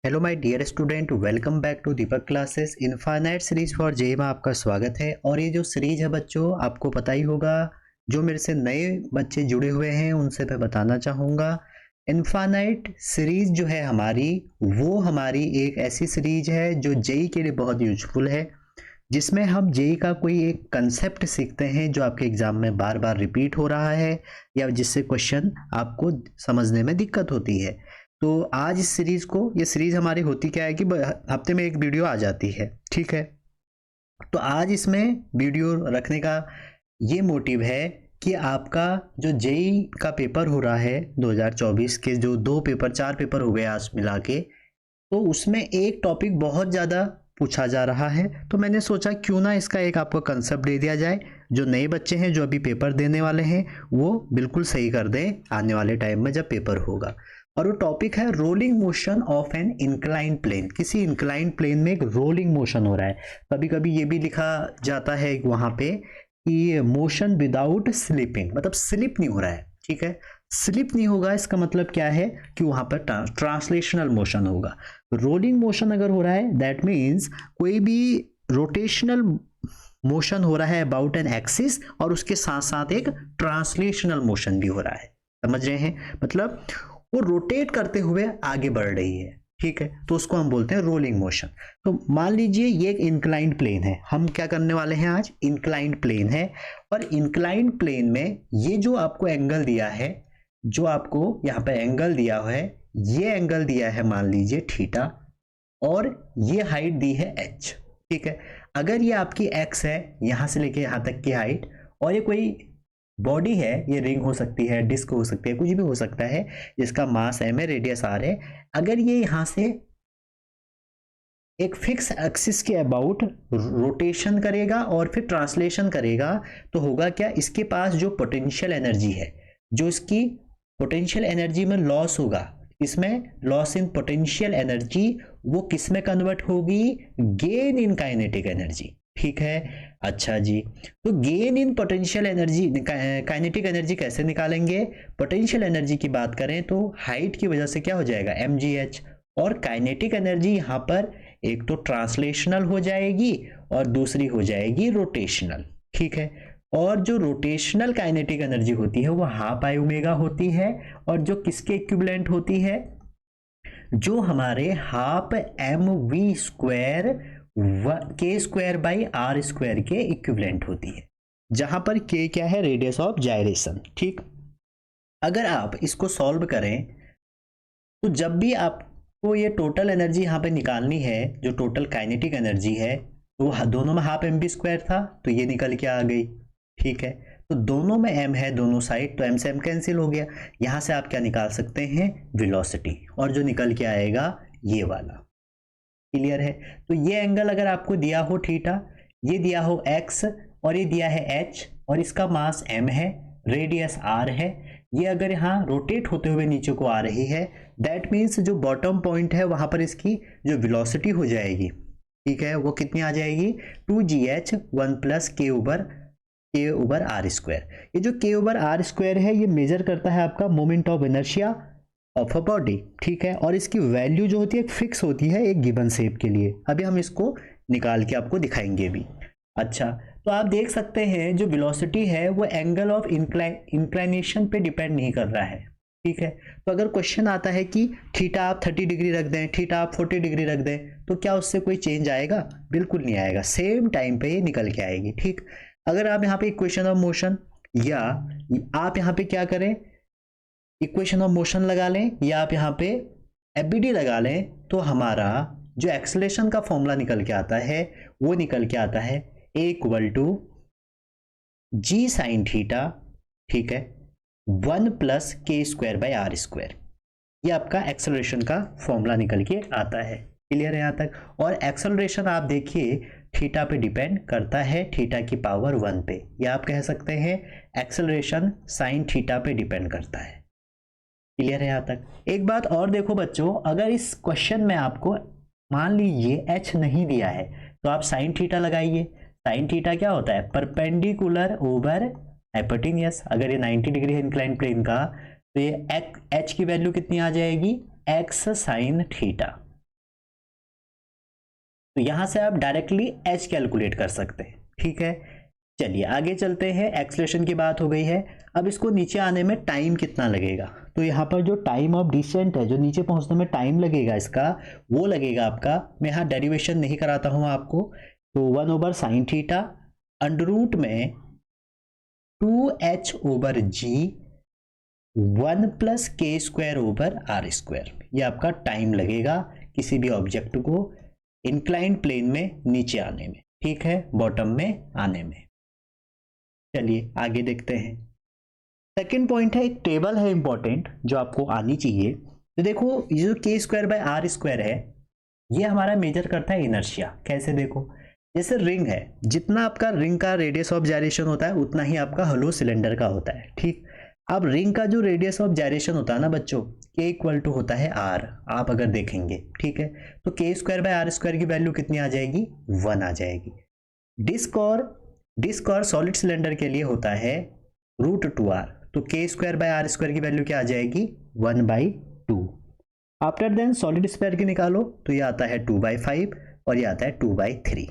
Hello my dear student, welcome back to Deepak classes. Infinite series for JEE में आपका स्वागत है। और ये जो सीरीज है बच्चों, आपको पता ही होगा, जो मेरे से नए बच्चे जुड़े हुए हैं उनसे मैं बताना चाहूँगा, इनफाइनाइट सीरीज जो है हमारी, वो हमारी एक ऐसी सीरीज है जो जेई के लिए बहुत यूजफुल है, जिसमें हम जेई का कोई एक कंसेप्ट सीखते हैं जो आपके एग्जाम में बार बार रिपीट हो रहा है या जिससे क्वेश्चन आपको समझने में दिक्कत होती है। तो आज इस सीरीज को, ये सीरीज हमारी होती क्या है कि हफ्ते में एक वीडियो आ जाती है, ठीक है। तो आज इसमें वीडियो रखने का ये मोटिव है कि आपका जो जेई का पेपर हो रहा है 2024 के, जो चार पेपर हो गए आज मिला के, तो उसमें एक टॉपिक बहुत ज़्यादा पूछा जा रहा है। तो मैंने सोचा क्यों ना इसका एक आपको कंसेप्ट दे दिया जाए, जो नए बच्चे हैं जो अभी पेपर देने वाले हैं वो बिल्कुल सही कर दें आने वाले टाइम में जब पेपर होगा। और वो टॉपिक है rolling motion of an incline plane. किसी इंक्लाइन प्लेन में एक रोलिंग मोशन हो रहा है। कभी कभी ये भी लिखा जाता है वहाँ पे कि मोशन विदाउट स्लिपिंग, मतलब स्लिप नहीं हो रहा है, ठीक है। स्लिप नहीं होगा इसका मतलब क्या है कि वहां पर ट्रांसलेशनल मोशन होगा। रोलिंग मोशन अगर हो रहा है दैट मीन्स कोई भी रोटेशनल मोशन हो रहा है अबाउट एन एक्सिस, और उसके साथ साथ एक ट्रांसलेशनल मोशन भी हो रहा है। समझ रहे हैं, मतलब वो रोटेट करते हुए आगे बढ़ रही है, ठीक है। तो उसको हम बोलते हैं रोलिंग मोशन। तो मान लीजिए ये एक इंक्लाइंड प्लेन है, हम क्या करने वाले हैं आज, इंक्लाइंड प्लेन है। और इंक्लाइंड प्लेन में ये जो आपको एंगल दिया है, जो आपको यहाँ पे एंगल दिया हुआ है, ये एंगल दिया है मान लीजिए थीटा, और ये हाइट दी है एच, ठीक है। अगर ये आपकी एक्स है, यहां से लेके यहां तक की हाइट, और ये कोई बॉडी है, ये रिंग हो सकती है, डिस्क हो सकती है, कुछ भी हो सकता है, जिसका मास एम है, रेडियस आर है। अगर ये यहां से एक फिक्स एक्सिस के अबाउट रोटेशन करेगा और फिर ट्रांसलेशन करेगा, तो होगा क्या, इसके पास जो पोटेंशियल एनर्जी है, जो इसकी पोटेंशियल एनर्जी में लॉस होगा, इसमें लॉस इन पोटेंशियल एनर्जी, वो किस में कन्वर्ट होगी, गेन इन काइनेटिक एनर्जी, ठीक है। अच्छा जी, तो gain in potential energy, kinetic energy कैसे निकालेंगे। पोटेंशियल एनर्जी की बात करें तो हाइट की वजह से क्या हो जाएगा, mgh। और काइनेटिक एनर्जी यहाँ पर एक तो ट्रांसलेशनल हो जाएगी और दूसरी हो जाएगी रोटेशनल, ठीक है। और जो रोटेशनल काइनेटिक एनर्जी होती है वो हाफ आई ओमेगा होती है, और जो किसके इक्विवेलेंट होती है, जो हमारे half M V square K square by R square के इक्विवेलेंट होती है, जहां पर के क्या है, रेडियस ऑफ जायरेशन, ठीक। अगर आप इसको सॉल्व करें तो जब भी आपको ये टोटल एनर्जी यहाँ पे निकालनी है, जो टोटल काइनेटिक एनर्जी है, तो दोनों में हाफ एम बी स्क्वायर था, तो ये निकल के आ गई, ठीक है। तो दोनों में m है दोनों साइड, तो m से m कैंसिल हो गया। यहां से आप क्या निकाल सकते हैं, वेलोसिटी, और जो निकल के आएगा ये वाला। क्लियर है। तो ये एंगल अगर आपको दिया हो थीटा, ये दिया हो x, और ये दिया है h, और इसका मास m है, रेडियस r है, ये अगर यहाँ रोटेट होते हुए नीचे को आ रही है, दैट मीन्स जो बॉटम पॉइंट है वहां पर इसकी जो वेलोसिटी हो जाएगी, ठीक है, वो कितनी आ जाएगी, 2gh 1 प्लस के ओवर आर स्क्वायर। ये जो के ओवर आर स्क्वायर है ये मेजर करता है आपका moment of inertia of a body, ठीक है। और इसकी वैल्यू जो होती है एक फिक्स होती है एक गिवन शेप के लिए। अभी हम इसको निकाल के आपको दिखाएंगे भी। अच्छा, तो आप देख सकते हैं जो वेलोसिटी है वो एंगल ऑफ इंक्लाइनेशन पे डिपेंड नहीं कर रहा है, ठीक है। तो अगर क्वेश्चन आता है कि थीटा आप 30 डिग्री रख दें, थीटा आप 40 डिग्री रख दें, तो क्या उससे कोई चेंज आएगा, बिल्कुल नहीं आएगा, सेम टाइम पे ये निकल के आएगी, ठीक। अगर आप यहाँ पे इक्वेशन ऑफ मोशन, या आप यहाँ पे क्या करें, इक्वेशन ऑफ मोशन लगा लें, या आप यहाँ पे एफबीडी लगा लें, तो हमारा जो एक्सेलरेशन का फॉर्मूला निकल के आता है वो निकल के आता है a equal to g sine theta, ठीक है, 1 प्लस के स्क्वायर बाई आर स्क्वायर। ये आपका एक्सेलरेशन का फॉर्मूला निकल के आता है। क्लियर है यहाँ तक। और एक्सेलरेशन आप देखिए थीटा पे डिपेंड करता है, थीटा की पावर 1 पे, या आप कह सकते हैं एक्सेलरेशन साइन थीटा पे डिपेंड करता है। क्लियर है यहाँ तक। एक बात और देखो बच्चों, अगर इस क्वेश्चन में आपको मान लीजिए h नहीं दिया है, तो आप साइन थीटा लगाइए। साइन थीटा क्या होता है, परपेंडिकुलर ओवर हाइपोटेन्यूज। अगर ये 90 डिग्री है इंक्लाइन प्लेन का, तो ये h की वैल्यू कितनी आ जाएगी, x साइन थीटा, तो यहां से आप डायरेक्टली एच कैलकुलेट कर सकते हैं। ठीक है, चलिए आगे चलते हैं। एक्सेलरेशन की बात हो गई है, अब इसको नीचे आने में टाइम कितना लगेगा। तो यहाँ पर जो टाइम ऑफ डिसेंट है, जो नीचे पहुंचने में टाइम लगेगा इसका, वो लगेगा आपका, मैं यहाँ डेरिवेशन नहीं कराता हूँ आपको, तो 1/sin थीटा अंडर रूट में 2h/g 1+k²/r²। ये आपका टाइम लगेगा किसी भी ऑब्जेक्ट को इंक्लाइंड प्लेन में नीचे आने में, ठीक है, बॉटम में आने में। चलिए आगे देखते हैं। सेकेंड पॉइंट है, एक टेबल है इंपॉर्टेंट जो आपको आनी चाहिए। तो देखो ये जो k²/r² है, ये हमारा मेजर करता है इनर्शिया। कैसे देखो, जैसे रिंग है, जितना आपका रिंग का रेडियस ऑफ जायरेशन होता है उतना ही आपका होलो सिलेंडर का होता है। ठीक, अब रिंग का जो रेडियस ऑफ जायरेशन होता है ना बच्चों, k होता है r, आप अगर देखेंगे, ठीक है, तो k²/r² की वैल्यू कितनी आ जाएगी, 1 आ जाएगी। डिस्क और सॉलिड सिलेंडर के लिए होता है √2r, तो k²/r² की वैल्यू क्या आ जाएगी, 1/2। आफ्टर देन सॉलिड स्फीयर की निकालो, तो ये आता है 2/5 और ये आता है 2/3।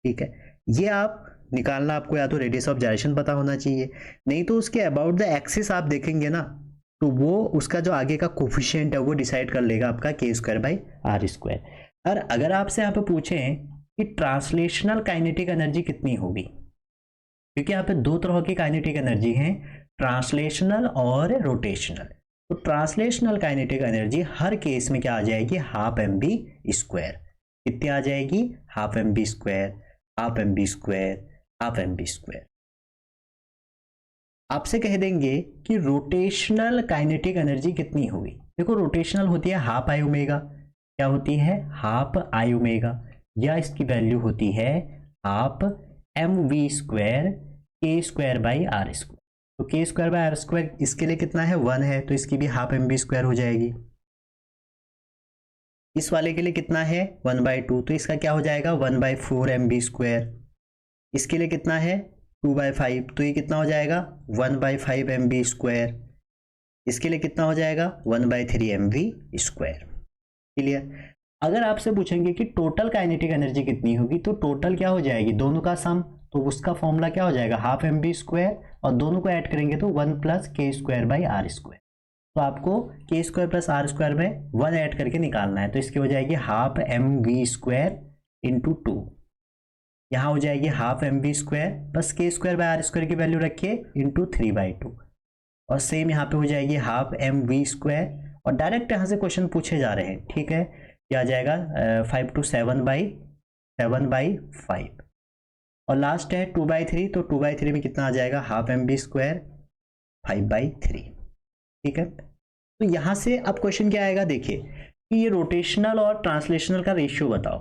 ठीक है, ये आप निकालना, आपको या तो रेडियस ऑफ जायरेशन पता होना चाहिए, नहीं तो उसके अबाउट द एक्सिस आप देखेंगे ना, तो वो उसका जो आगे का कोफिशिएंट है वो डिसाइड कर लेगा आपका k²/r²। और अगर आपसे यहाँ पे पूछें कि ट्रांसलेशनल काइनेटिक एनर्जी कितनी होगी, क्योंकि यहाँ पे दो तरह की काइनेटिक एनर्जी है, ट्रांसलेशनल और रोटेशनल। तो ट्रांसलेशनल काइनेटिक एनर्जी हर केस में क्या आ जाएगी, ½ कितनी आ जाएगी, ½ आपसे कह देंगे कि रोटेशनल काइनेटिक एनर्जी कितनी होगी। देखो रोटेशनल होती है ½ क्या होती है, ½ या इसकी वैल्यू होती है ½ k²/r²। तो k²/r² इसके लिए कितना है, 1 है, तो इसकी भी ½ हो जाएगी। इस वाले के लिए कितना है, 1/2, तो इसका क्या हो जाएगा, 1/4 इसके लिए कितना है, 2/5, तो ये कितना हो जाएगा, 1/5 इसके लिए कितना हो जाएगा, 1/3 क्लियर। अगर आपसे पूछेंगे कि टोटल काइनेटिक एनर्जी कितनी होगी, तो टोटल क्या हो जाएगी, दोनों का सम, तो उसका फॉर्मूला क्या हो जाएगा, ½ और दोनों को ऐड करेंगे तो 1+k²/r²। तो आपको k² + r² में 1 ऐड करके निकालना है, तो इसकी हो जाएगी ½ × 2, यहाँ हो जाएगी ½ बस k²/r² की वैल्यू रखिए इंटू 3/2, और सेम यहाँ पे हो जाएगी ½ और डायरेक्ट यहाँ से क्वेश्चन पूछे जा रहे हैं। ठीक है, क्या आ जाएगा 5 to 7/5 और लास्ट है 2/3, तो 2/3 में कितना आ जाएगा, ½ 5/3। ठीक है, तो यहां से अब क्वेश्चन क्या आएगा, देखिए कि ये रोटेशनल और ट्रांसलेशनल का रेशियो बताओ।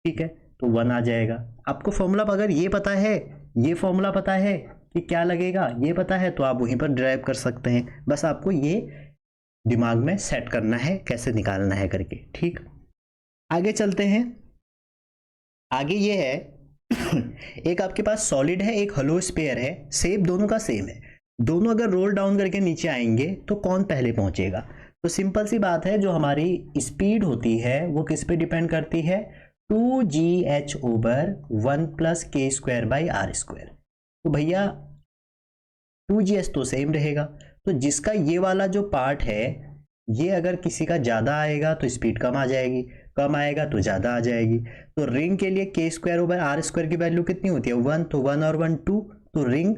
ठीक है, तो 1 आ जाएगा। आपको फॉर्मूला अगर ये पता है, ये फॉर्मूला पता है कि क्या लगेगा, ये पता है, तो आप वहीं पर ड्राइव कर सकते हैं। बस आपको ये दिमाग में सेट करना है कैसे निकालना है करके। ठीक, आगे चलते हैं। आगे ये है एक आपके पास सॉलिड है, एक होलो स्फीयर है, शेप दोनों का सेम है, दोनों अगर रोल डाउन करके नीचे आएंगे तो कौन पहले पहुंचेगा। तो सिंपल सी बात है, जो हमारी स्पीड होती है वो किस पे डिपेंड करती है, 2gh/1+k²/r²। तो भैया 2gs तो सेम रहेगा, तो जिसका ये वाला जो पार्ट है, ये अगर किसी का ज़्यादा आएगा तो स्पीड कम आ जाएगी, कम आएगा तो ज़्यादा आ जाएगी। तो रिंग के लिए k²/r² की वैल्यू कितनी होती है, 1, तो 1 और 1 2, तो रिंग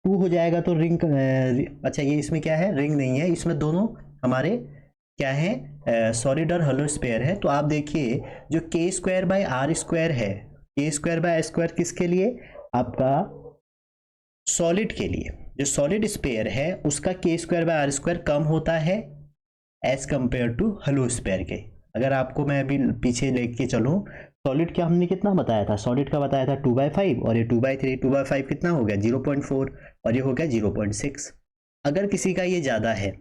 2 हो जाएगा। तो रिंग अच्छा ये इसमें क्या है, रिंग नहीं है, इसमें दोनों हमारे क्या है, सॉलिड और होलो स्फीयर है। तो आप देखिए जो k²/r² है, k²/r² किसके लिए, आपका सॉलिड के लिए। जो सॉलिड स्फीयर है उसका k²/r² कम होता है as compared to hollow sphere के। अगर आपको मैं अभी पीछे लेके चलूँ, सॉलिड का हमने कितना बताया था, सॉलिड का बताया था 2/5 और ये 2/3, 2/5 कितना हो गया 0.4 और ये हो गया 0.6। अगर किसी का ये ज़्यादा है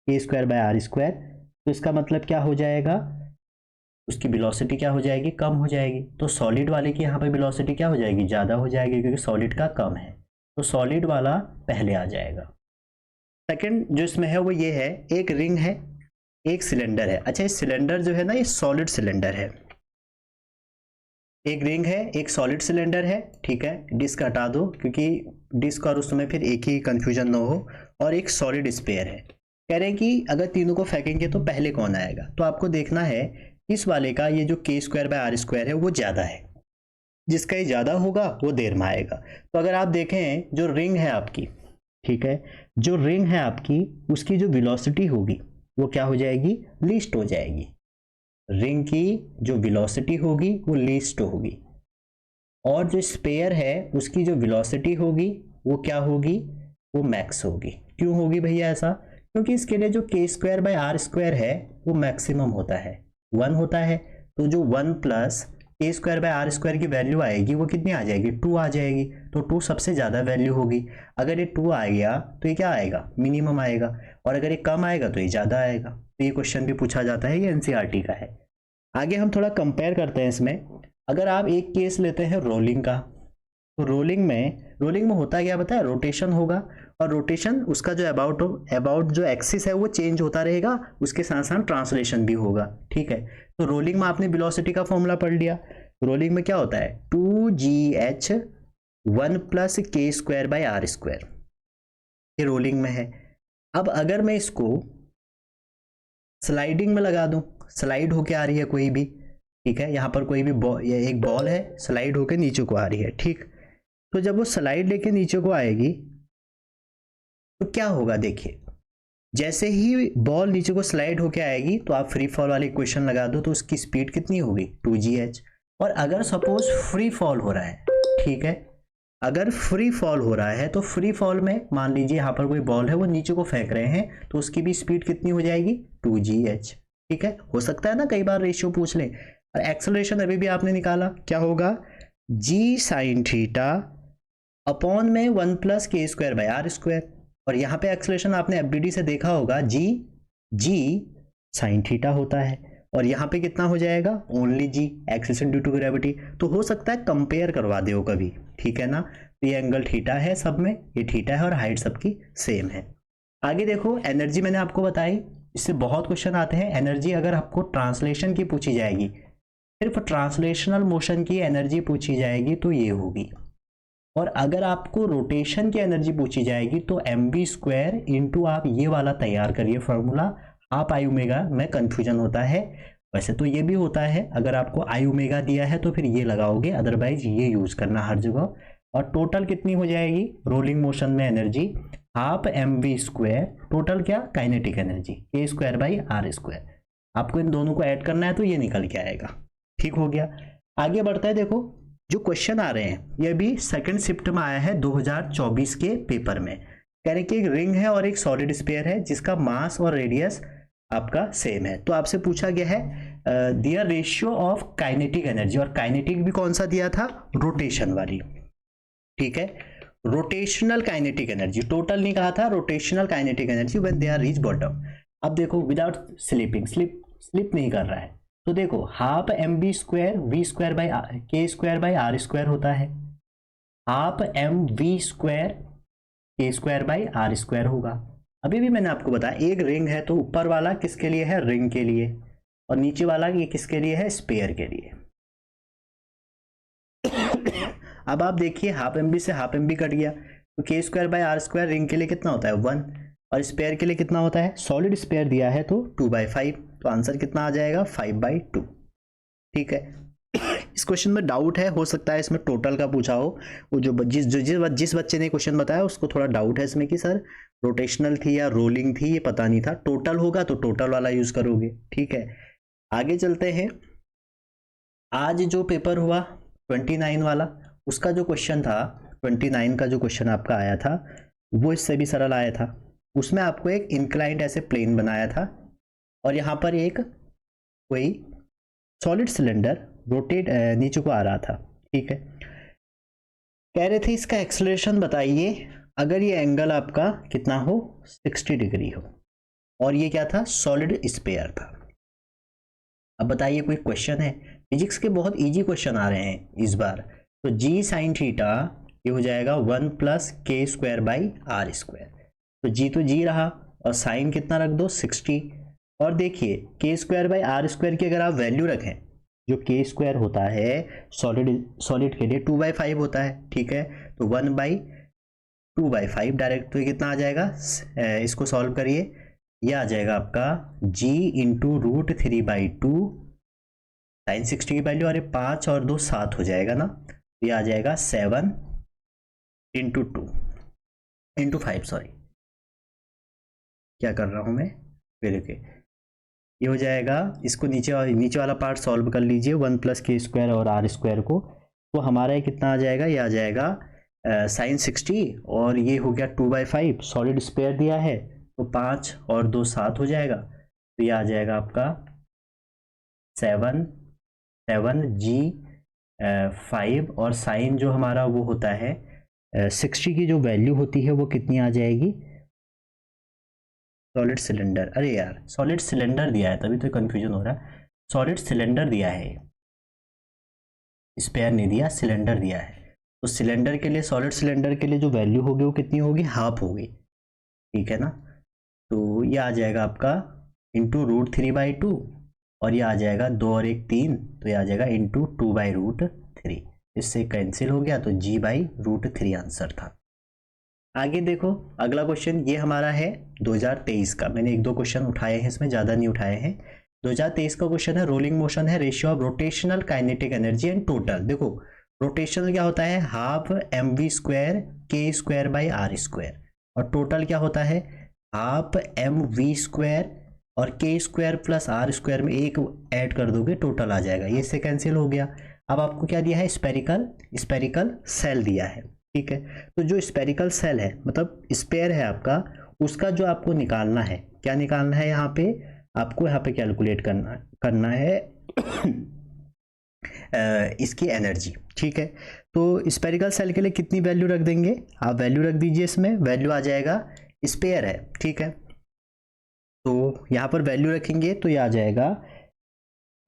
k²/r², तो इसका मतलब क्या हो जाएगा, उसकी वेलोसिटी क्या हो जाएगी, कम हो जाएगी। तो सॉलिड वाले की यहाँ पे वेलोसिटी क्या हो जाएगी, ज़्यादा हो जाएगी, क्योंकि सॉलिड का कम है, तो सॉलिड वाला पहले आ जाएगा। सेकंड जो इसमें है वो ये है, एक रिंग है, एक सिलेंडर है। अच्छा ये सिलेंडर जो है ना, ये सॉलिड सिलेंडर है, एक रिंग है, एक सॉलिड सिलेंडर है, ठीक है, डिस्क हटा दो क्योंकि डिस्क और उसमें फिर एक ही कंफ्यूजन ना हो, और एक सॉलिड स्फीयर है। कह रहे हैं कि अगर तीनों को फेंकेंगे तो पहले कौन आएगा, तो आपको देखना है इस वाले का ये जो k square by are square है वो ज़्यादा है, जिसका ये ज़्यादा होगा वो देर में आएगा। तो अगर आप देखें जो रिंग है आपकी, ठीक है, जो रिंग है आपकी उसकी जो वेलोसिटी होगी वो क्या हो जाएगी, लीस्ट हो जाएगी। रिंग की जो वेलोसिटी होगी वो लीस्ट होगी, और जो स्पेयर है उसकी जो वेलोसिटी होगी वो क्या होगी, वो मैक्स होगी। क्यों होगी भैया ऐसा, क्योंकि इसके लिए जो k square by are square है वो मैक्सिमम होता है, 1 होता है। तो जो 1 plus k square by are square की वैल्यू आएगी वो कितनी आ जाएगी, 2 आ जाएगी। तो 2 सबसे ज़्यादा वैल्यू होगी। अगर ये 2 आ गया तो ये क्या आएगा, मिनिमम आएगा, और अगर ये कम आएगा तो ये ज़्यादा आएगा। तो ये क्वेश्चन भी पूछा जाता है, ये एनसीईआरटी का है। आगे हम थोड़ा कंपेयर करते हैं इसमें। अगर आप एक केस लेते हैं रोलिंग का, तो रोलिंग में होता क्या पता है, रोटेशन होगा, और रोटेशन उसका जो अबाउट जो एक्सिस है वो चेंज होता रहेगा, उसके साथ साथ ट्रांसलेशन भी होगा, ठीक है। तो रोलिंग में आपने वेलोसिटी का फॉर्मूला पढ़ लिया। रोलिंग में क्या होता है, 2gh 1 plus k square by are square, ये रोलिंग में है। अब अगर मैं इसको स्लाइडिंग में लगा दूं, स्लाइड होके आ रही है कोई भी, ठीक है, यहाँ पर कोई भी एक बॉल है, स्लाइड होके नीचे को आ रही है, ठीक। तो जब वो स्लाइड लेके नीचे को आएगी तो क्या होगा, देखिए जैसे ही बॉल नीचे को स्लाइड होके आएगी तो आप फ्री फॉल वाली इक्वेशन लगा दो, तो उसकी स्पीड कितनी होगी, 2gh। और अगर सपोज फ्री फॉल हो रहा है, ठीक है, अगर फ्री फॉल हो रहा है तो फ्री फॉल में मान लीजिए यहाँ पर कोई बॉल है वो नीचे को फेंक रहे हैं, तो उसकी भी स्पीड कितनी हो जाएगी, 2gh, ठीक है। हो सकता है ना कई बार रेशियो पूछ लें। और एक्सेलरेशन अभी भी आपने निकाला, क्या होगा, g साइन थीटा अपॉन में 1 plus k square by are square. और यहाँ पे एक्सेलरेशन आपने एफडीडी से देखा होगा, g साइन थीटा होता है, और यहाँ पे कितना हो जाएगा, only g, acceleration due to gravity. तो हो सकता है कंपेयर करवा दो कभी, ठीक है ना। तो ये एंगल थीटा है सब में, ये थीटा है और हाइट सबकी सेम है। आगे देखो एनर्जी मैंने आपको बताई, इससे बहुत क्वेश्चन आते हैं। एनर्जी अगर आपको ट्रांसलेशन की पूछी जाएगी, सिर्फ ट्रांसलेशनल मोशन की एनर्जी पूछी जाएगी तो ये होगी। और अगर आपको रोटेशन की एनर्जी पूछी जाएगी तो mv स्क्वायर इंटू, आप ये वाला तैयार करिए फॉर्मूला, हाफ आई ओमेगा में कंफ्यूजन होता है। वैसे तो ये भी होता है, अगर आपको आई ओमेगा दिया है तो फिर ये लगाओगे, अदरवाइज ये यूज करना हर जगह। और टोटल कितनी हो जाएगी रोलिंग मोशन में energy, half mv square, total क्या, kinetic energy, k square by R square. आपको इन दोनों को ऐड करना है तो ये निकल के आएगा, ठीक हो गया। आगे बढ़ता है, देखो जो क्वेश्चन आ रहे हैं ये भी सेकंड शिफ्ट में आया है 2024 के पेपर में। कह रहे हैं कि एक रिंग है और एक सॉलिड स्फीयर है जिसका मास और रेडियस आपका सेम है। तो आपसे पूछा गया है दिया रेशियो ऑफ काइनेटिक एनर्जी, और काइनेटिक भी कौन सा दिया था, रोटेशन वाली, ठीक है, रोटेशनल काइनेटिक एनर्जी, टोटल नहीं कहा था, rotational kinetic energy when they are reach bottom. अब देखो विदाउट स्लिपिंग, स्लिप नहीं कर रहा है, तो देखो half M V square V square by K square by R square होता है, half M V square K square by R square होगा। अभी भी मैंने आपको बताया एक रिंग है तो ऊपर वाला किसके लिए है, रिंग के लिए, और नीचे वाला ये किसके लिए है, स्पेयर के लिए। अब आप देखिए हाफ एम बी से हाफ एम बी कट गया, तो K square by R square ring के लिए कितना होता है 1, और स्पेयर के लिए कितना होता है, सॉलिड स्पेयर दिया है तो 2/5, तो आंसर कितना आ जाएगा 5/2, ठीक है। इस क्वेश्चन में डाउट है, हो सकता है इसमें टोटल का पूछा हो, वो जिस बच्चे ने क्वेश्चन बताया उसको थोड़ा डाउट है इसमें कि सर रोटेशनल थी या रोलिंग थी, ये पता नहीं था। टोटल होगा तो टोटल वाला यूज करोगे, ठीक है। आगे चलते हैं, आज जो पेपर हुआ 29 वाला, उसका जो क्वेश्चन था 29 का जो क्वेश्चन आपका आया था वो इससे भी सरल आया था। उसमें आपको एक इंक्लाइंड ऐसे प्लेन बनाया था, और यहाँ पर एक कोई सॉलिड सिलेंडर रोटेट नीचे को आ रहा था, ठीक है। कह रहे थे इसका एक्सेलरेशन बताइए अगर ये एंगल आपका कितना हो, 60 डिग्री हो, और ये क्या था, सॉलिड स्पेयर था। अब बताइए कोई क्वेश्चन है, फिजिक्स के बहुत इजी क्वेश्चन आ रहे हैं इस बार। तो जी साइन थीटा ये हो जाएगा 1 प्लस के स्क्वायर बाई आर स्क्वायर, तो जी तो जी रहा, और साइन कितना रख दो 60, और देखिए के स्क्वायर बाई आर स्क्वायर की अगर आप वैल्यू रखें जो के स्क्वायर होता है सॉलिड के लिए 2/5 होता है, ठीक है। तो 1/2/5 डायरेक्ट, तो ये कितना आ जाएगा, इसको सॉल्व करिए, ये आ जाएगा आपका g इंटू √3/2 sin 60 की वैल्यू, अरे 5 और 2 7 हो जाएगा ना, ये आ जाएगा 7 इंटू 2 इंटू 5, सॉरी क्या कर रहा हूँ मैं, फिर के ये हो जाएगा, इसको नीचे वाला पार्ट सॉल्व कर लीजिए, 1 + k² और r² को, तो हमारा ये कितना आ जाएगा, ये आ जाएगा sin 60, और ये हो गया 2/5, सॉलिड स्पेयर दिया है तो 5 और 2 7 हो जाएगा, तो ये आ जाएगा आपका 7 g5, और साइन जो हमारा वो होता है 60 की जो वैल्यू होती है वो कितनी आ जाएगी, सॉलिड सिलेंडर, अरे यार सॉलिड सिलेंडर दिया है तभी तो कंफ्यूजन हो रहा है, सॉलिड सिलेंडर दिया है, स्पेयर नहीं दिया, सिलेंडर दिया है, तो सिलेंडर के लिए, सॉलिड सिलेंडर के लिए जो वैल्यू होगी वो कितनी होगी, हाफ होगी, ठीक है ना। तो ये आ जाएगा आपका इंटू √3/2, और ये आ जाएगा 2 और 1 3, तो ये आ जाएगा इंटू 2/√3, इससे कैंसिल हो गया, तो g/√3 आंसर था। आगे देखो अगला क्वेश्चन, ये हमारा है 2023 का, मैंने 1-2 क्वेश्चन उठाए हैं इसमें, ज़्यादा नहीं उठाए हैं। 2023 का क्वेश्चन है, रोलिंग मोशन है, ratio of rotational kinetic energy and total. देखो रोटेशनल क्या होता है, ½ mv² k²/r², और टोटल क्या होता है, ½ mv² और k² + r² में एक ऐड कर दोगे टोटल आ जाएगा, ये इससे कैंसिल हो गया। अब आपको क्या दिया है, स्पेरिकल सेल दिया है, ठीक है। तो जो स्पेरिकल सेल है मतलब स्पेयर है आपका, उसका जो आपको निकालना है, क्या निकालना है, यहाँ पे आपको यहाँ पे कैलकुलेट करना है इसकी एनर्जी, ठीक है। तो स्पेरिकल सेल के लिए कितनी वैल्यू रख देंगे, आप वैल्यू रख दीजिए, इसमें वैल्यू आ जाएगा, स्पेयर है, ठीक है, तो यहाँ पर वैल्यू रखेंगे तो ये आ जाएगा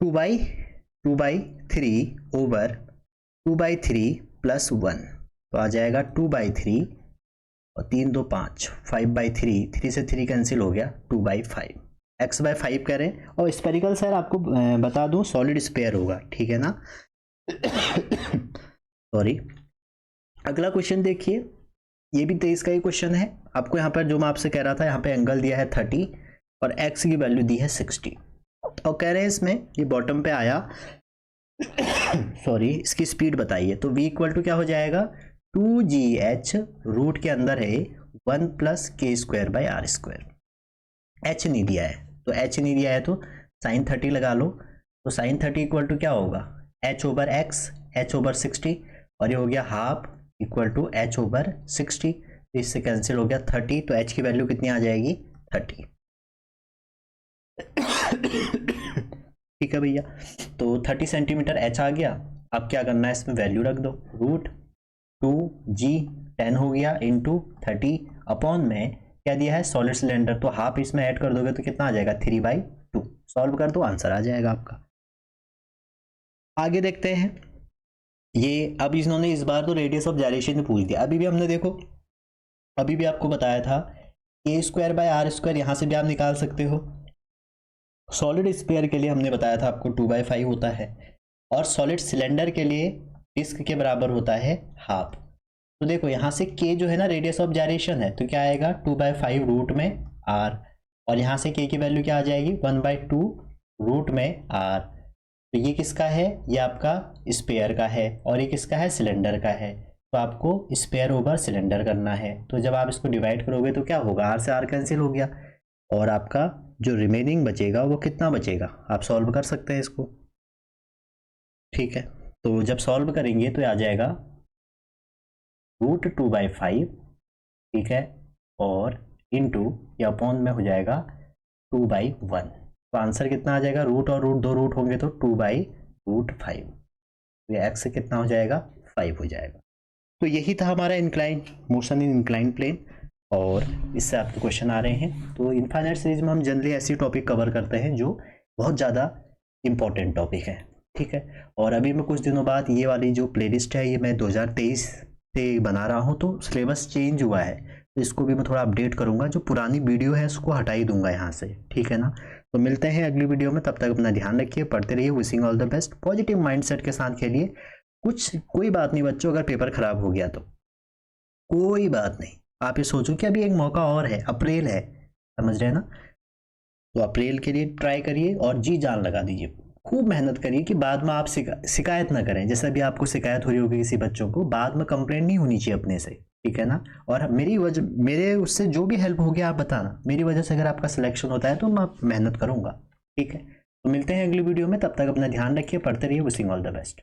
2/3 ओवर 2/3 + 1, तो आ जाएगा 2/3 और 3 2 5, 5/3, 3 से 3 कैंसिल हो गया, 2/5, x/5 करें, और स्पेरिकल सेल आपको बता दूं सॉलिड स्पेयर होगा, ठीक है ना सॉरी। अगला क्वेश्चन देखिए, ये भी 23 का ही क्वेश्चन है, आपको यहाँ पर जो मैं आपसे कह रहा था, यहाँ पे एंगल दिया है 30 और x की वैल्यू दी है 60, और कह रहे हैं इसमें ये बॉटम पे आया सॉरी, इसकी स्पीड बताइए, तो v = क्या हो जाएगा, 2gh, रूट के अंदर है 1 + k²/r², h नहीं दिया है, तो h नहीं दिया है तो sin 30 लगा लो, तो sin 30 = क्या होगा, h/x, h/60, और ये हो गया ½ = h/60, तो इससे कैंसिल हो गया 30, तो h की वैल्यू कितनी आ जाएगी, 30 ठीक है भैया, तो 30 सेंटीमीटर h आ गया। अब क्या करना है, इसमें वैल्यू रख दो, √2g10 हो गया इंटू 30 अपॉन में क्या दिया है, सॉलिड सिलेंडर, तो हाफ इसमें ऐड कर दोगे तो कितना आ जाएगा, 3/2, सॉल्व कर दो आंसर आ जाएगा आपका। आगे देखते हैं, ये अब इन्होंने इस बार तो रेडियस ऑफ जाइरेशन पूछ दिया, अभी भी हमने देखो, अभी भी आपको बताया था k²/r², यहाँ से भी आप निकाल सकते हो, सॉलिड स्फीयर के लिए हमने बताया था आपको 2/5 होता है, और सॉलिड सिलेंडर के लिए डिस्क के बराबर होता है हाफ। तो देखो यहाँ से k जो है ना रेडियस ऑफ जाइरेशन है, तो क्या आएगा 2/5 रूट में r, और यहाँ से k की वैल्यू क्या आ जाएगी 1/2 रूट में r। तो ये किसका है, ये आपका स्पेयर का है, और ये किसका है, सिलेंडर का है, तो आपको स्पेयर ओवर सिलेंडर करना है। तो जब आप इसको डिवाइड करोगे तो क्या होगा, r से r कैंसिल हो गया, और आपका जो रिमेनिंग बचेगा वो कितना बचेगा, आप सॉल्व कर सकते हैं इसको, ठीक है। तो जब सॉल्व करेंगे तो आ जाएगा √2/5, ठीक है, और इंटू या अपॉन में हो जाएगा 2/1, तो आंसर कितना आ जाएगा, रूट और रूट 2 रूट होंगे तो 2/√5, तो ये x से कितना हो जाएगा, 5 हो जाएगा। तो यही था हमारा incline motion in incline plane, और इससे आपके क्वेश्चन आ रहे हैं। तो इनफाइनाइट सीरीज में हम जनरली ऐसी टॉपिक कवर करते हैं जो बहुत ज़्यादा इंपॉर्टेंट टॉपिक है, ठीक है। और अभी मैं कुछ दिनों बाद ये वाली जो प्लेलिस्ट है ये मैं 2023 से बना रहा हूँ, तो सिलेबस चेंज हुआ है, तो इसको भी मैं थोड़ा अपडेट करूँगा, जो पुरानी वीडियो है उसको हटा ही दूंगा यहाँ से, ठीक है ना। तो मिलते हैं अगली वीडियो में, तब तक अपना ध्यान रखिए, पढ़ते रहिए, wishing all the best, positive mindset के साथ खेलिए। कोई बात नहीं बच्चों, अगर पेपर खराब हो गया तो कोई बात नहीं, आप ये सोचो कि अभी एक मौका और है, अप्रैल है, समझ रहे हैं ना। तो अप्रैल के लिए ट्राई करिए और जी जान लगा दीजिए, खूब मेहनत करिए कि बाद में आप शिकायत ना करें। जैसे अभी आपको शिकायत हो रही होगी किसी बच्चों को, बाद में कंप्लेंट नहीं होनी चाहिए अपने से, ठीक है ना। और मेरे उससे जो भी हेल्प होगी आप बताना, मेरी वजह से अगर आपका सिलेक्शन होता है तो मैं मेहनत करूंगा, ठीक है। तो मिलते हैं अगली वीडियो में, तब तक अपना ध्यान रखिए, पढ़ते रहिए, विशिंग ऑल द बेस्ट।